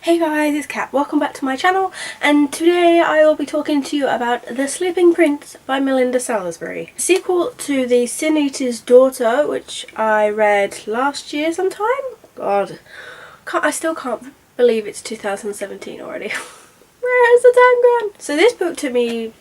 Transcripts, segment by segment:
Hey guys, it's Kat. Welcome back to my channel, and today I will be talking to you about The Sleeping Prince by Melinda Salisbury. Sequel to The Sin Eater's Daughter, which I read last year sometime. God, I still can't believe it's 2017 already. Where has the time gone? So this book took me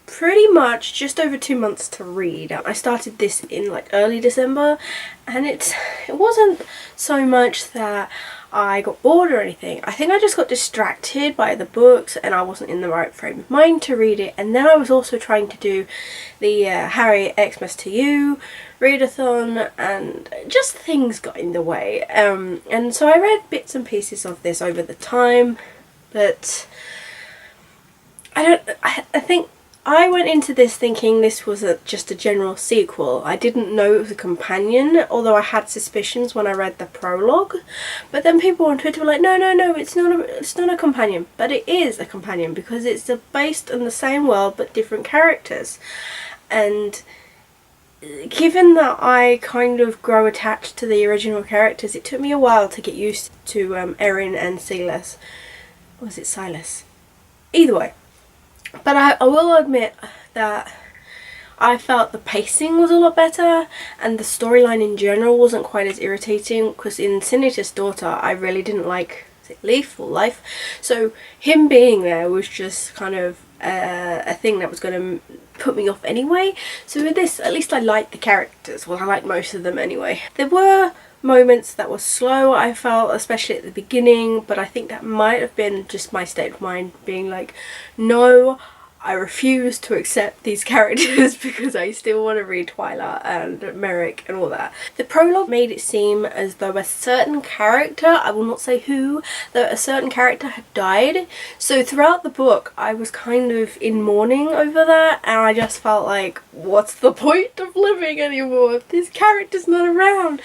pretty much just over 2 months to read. I started this in like early December, and it wasn't so much that I got bored or anything. I think I just got distracted by the books and I wasn't in the right frame of mind to read it. And then I was also trying to do the Harry Xmas to You readathon, and just things got in the way. And so I read bits and pieces of this over the time, but I think I went into this thinking this was just a general sequel. I didn't know it was a companion, although I had suspicions when I read the prologue. But then people on Twitter were like, no, it's not a companion. But it is a companion because it's based on the same world but different characters. And given that I kind of grow attached to the original characters, it took me a while to get used to Erin and Silas. Or was it Silas? Either way. But I will admit that I felt the pacing was a lot better and the storyline in general wasn't quite as irritating, because in Sin Eater's Daughter I really didn't like Leaf or Life, so him being there was just kind of a thing that was going to put me off anyway. So with this, at least I liked the characters. Well, I liked most of them anyway. There were moments that were slow, I felt, especially at the beginning, but I think that might have been just my state of mind being like, no, I refuse to accept these characters because I still want to read Twyla and Merrick and all that. The prologue made it seem as though a certain character, I will not say who, that a certain character had died. So throughout the book I was kind of in mourning over that, and I just felt like, what's the point of living anymore if this character's not around?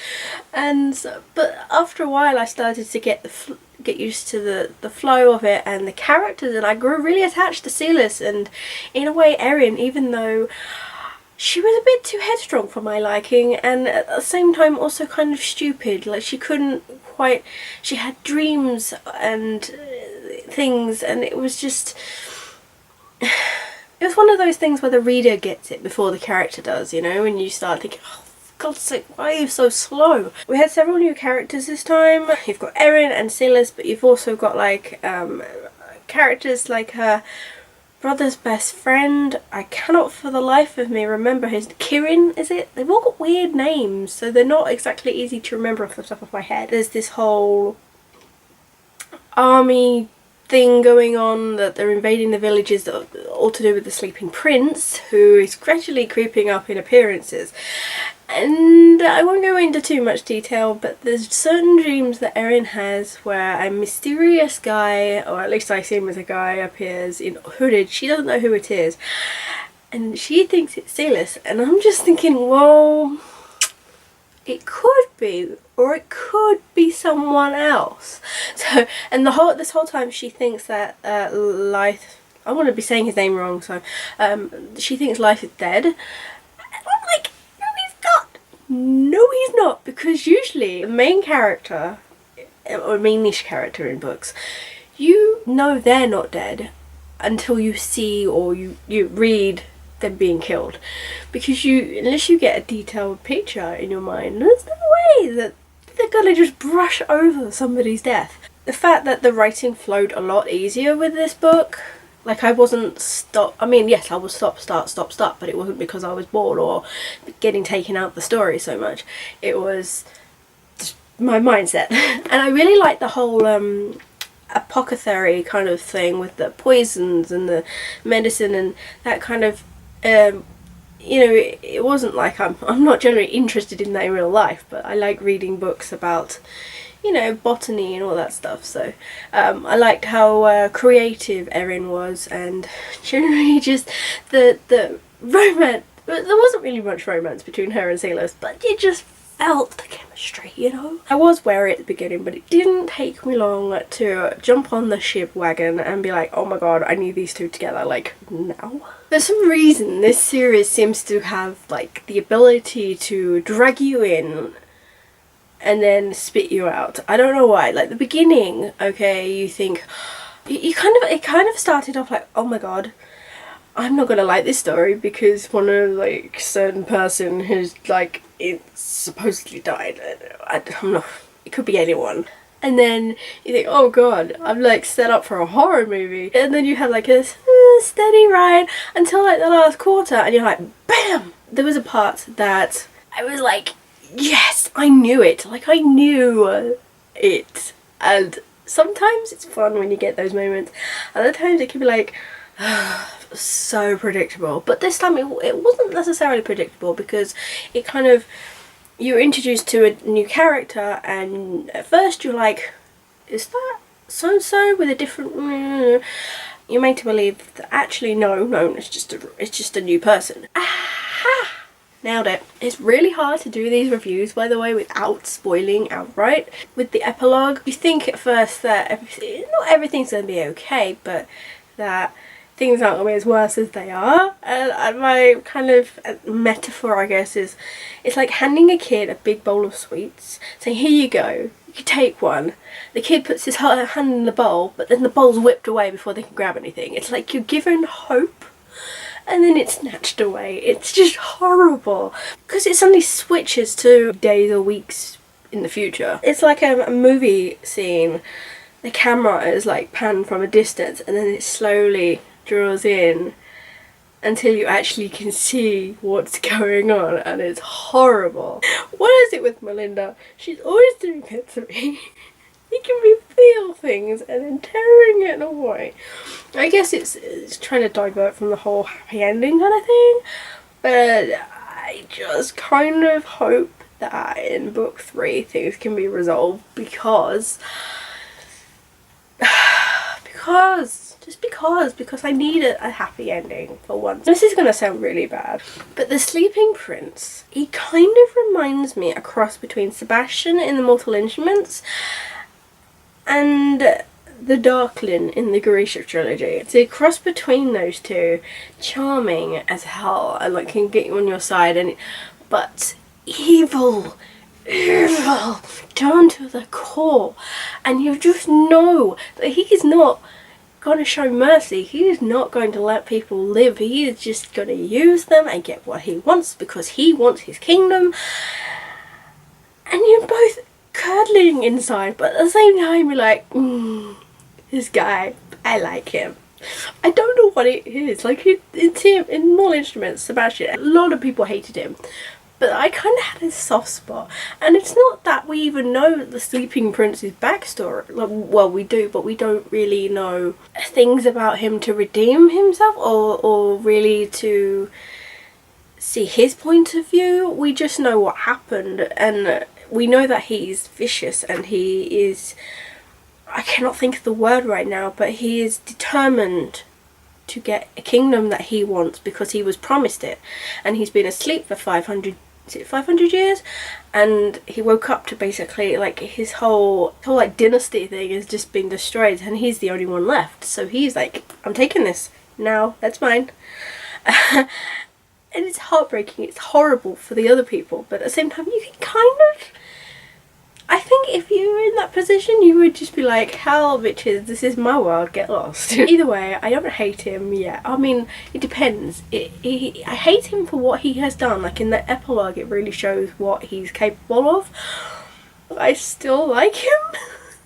But after a while I started to get used to the flow of it and the characters, and I grew really attached to Silas and in a way Erin, even though she was a bit too headstrong for my liking, and at the same time also kind of stupid. Like, she couldn't quite, she had dreams and things, and it was just, it was one of those things where the reader gets it before the character does, you know, and you start thinking, oh, God's sake, why are you so slow? We had several new characters this time. You've got Erin and Silas, but you've also got like characters like her brother's best friend. I cannot for the life of me remember his, Kirin, is it? They've all got weird names, so they're not exactly easy to remember off the top of my head. There's this whole army thing going on that they're invading the villages, that are all to do with the Sleeping Prince, who is gradually creeping up in appearances. And I won't go into too much detail, but there's certain dreams that Erin has where a mysterious guy, or at least I see him as a guy, appears in hooded. She doesn't know who it is, and she thinks it's Silas, and I'm just thinking, well, it could be, or it could be someone else. So, and this whole time she thinks that Life, I want to be saying his name wrong, so she thinks Life is dead. And I'm like, no, he's not, because usually the main character, or mainish character in books, you know they're not dead until you see or you read them being killed, because unless you get a detailed picture in your mind, there's no way that they're gonna just brush over somebody's death. The fact that the writing flowed a lot easier with this book, like I wasn't I mean, yes, I was stop, but it wasn't because I was bored or getting taken out the story so much. It was just my mindset. And I really liked the whole apothecary kind of thing with the poisons and the medicine and that kind of, you know, it wasn't like I'm not generally interested in that in real life, but I like reading books about, you know, botany and all that stuff. So I liked how creative Erin was, and generally just the romance. There wasn't really much romance between her and Silas, but you just felt the chemistry, you know. I was wary at the beginning, but it didn't take me long to jump on the ship wagon and be like, oh my god, I need these two together, like, now. For some reason this series seems to have like the ability to drag you in and then spit you out. I don't know why. Like the beginning, okay, you think it kind of started off like, oh my god, I'm not gonna like this story because one of like certain person who's like it supposedly died. I'm not. It could be anyone. And then you think, oh god, I'm like set up for a horror movie. And then you have like a steady ride until like the last quarter, and you're like, bam! There was a part that I was like, yes, I knew it. Like I knew it. And sometimes it's fun when you get those moments. Other times it can be like, so predictable. But this time it wasn't necessarily predictable because it kind of, you're introduced to a new character and at first you're like, is that so-and-so with a different... You're made to believe that actually no, it's just a new person. Aha! Nailed it. It's really hard to do these reviews, by the way, without spoiling outright. With the epilogue, you think at first that not everything's going to be okay, but that things aren't going to be as worse as they are. And my kind of metaphor, I guess, is it's like handing a kid a big bowl of sweets, saying, here you go, you take one. The kid puts his hand in the bowl, but then the bowl's whipped away before they can grab anything. It's like you're given hope and then it's snatched away. It's just horrible because it suddenly switches to days or weeks in the future. It's like a movie scene. The camera is like panned from a distance and then it slowly draws in until you actually can see what's going on, and it's horrible. What is it with Melinda? She's always doing it to me. Making me feel things and then tearing it away. I guess it's trying to divert from the whole happy ending kind of thing, but I just kind of hope that in book 3 things can be resolved because I need a happy ending for once. This is gonna sound really bad, but the Sleeping Prince, he kind of reminds me a cross between Sebastian in the Mortal Instruments and the Darkling in the Grisha trilogy. It's a cross between those two, charming as hell and like can get you on your side, but evil down to the core, and you just know that he's not going to show mercy. He is not going to let people live. He is just going to use them and get what he wants because he wants his kingdom. And you're both curdling inside, but at the same time you're like, this guy, I like him. I don't know what it is. Like it's him in Mortal Instruments, Sebastian. A lot of people hated him, but I kind of had a soft spot. And it's not that we even know the Sleeping Prince's backstory. Like, well, we do, but we don't really know things about him to redeem himself or really to see his point of view. We just know what happened, and we know that he's vicious and he is, I cannot think of the word right now, but he is determined to get a kingdom that he wants because he was promised it, and he's been asleep for 500 years, and he woke up to basically like his whole like dynasty thing has just been destroyed and he's the only one left, so he's like, I'm taking this now, that's mine. And it's heartbreaking, it's horrible for the other people, but at the same time you can kind of, I think if you were in that position you would just be like, hell bitches, this is my world, get lost. Either way, I don't hate him yet. I mean, it depends. I hate him for what he has done. Like in the epilogue it really shows what he's capable of. I still like him.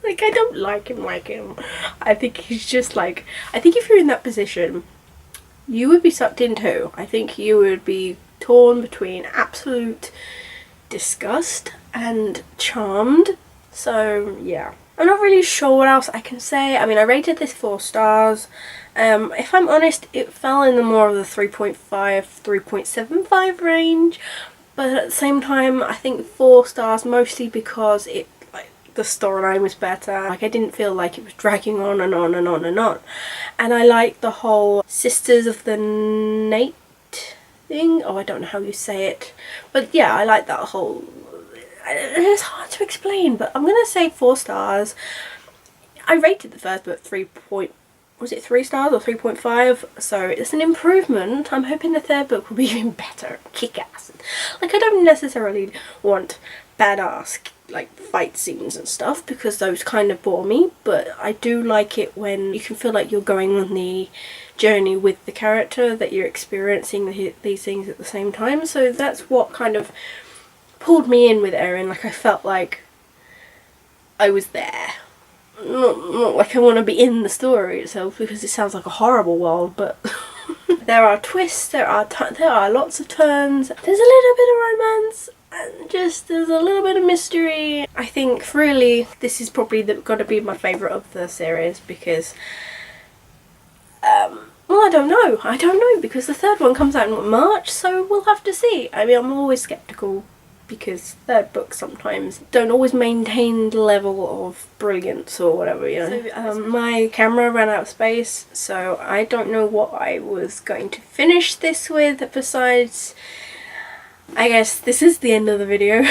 Like I don't like him. I think he's just like, I think if you're in that position you would be sucked in too. I think you would be torn between absolute disgust and charmed. So yeah, I'm not really sure what else I can say. I mean, I rated this 4 stars. If I'm honest, it fell in the more of the 3.5 3.75 range, but at the same time I think 4 stars mostly because it, like, the storyline was better. Like I didn't feel like it was dragging on and on and on and on, and I like the whole Sisters of the Night thing. Oh, I don't know how you say it, but yeah, I like that whole, it's hard to explain, but I'm gonna say 4 stars. I rated the first book 3 stars or 3.5, so it's an improvement. I'm hoping the third book will be even better, kick-ass. Like I don't necessarily want badass like fight scenes and stuff, because those kind of bore me, but I do like it when you can feel like you're going on the journey with the character, that you're experiencing these things at the same time. So that's what kind of pulled me in with Erin. Like I felt like I was there. Not like I want to be in the story itself, because it sounds like a horrible world, but there are twists, there are lots of turns, there's a little bit of romance, and just there's a little bit of mystery. I think really this is probably got to be my favourite of the series, because well, I don't know, because the third one comes out in March, so we'll have to see. I mean, I'm always sceptical, because third books sometimes don't always maintain the level of brilliance or whatever, you know. So, my camera ran out of space, so I don't know what I was going to finish this with, besides, I guess this is the end of the video.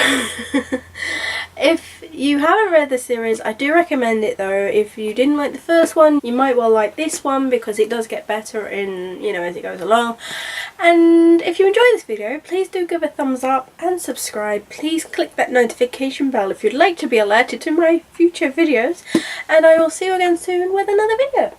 If you haven't read the series, I do recommend it though. If you didn't like the first one, you might well like this one, because it does get better in, you know, as it goes along. And if you enjoy this video, please do give a thumbs up and subscribe. Please click that notification bell if you'd like to be alerted to my future videos, and I will see you again soon with another video.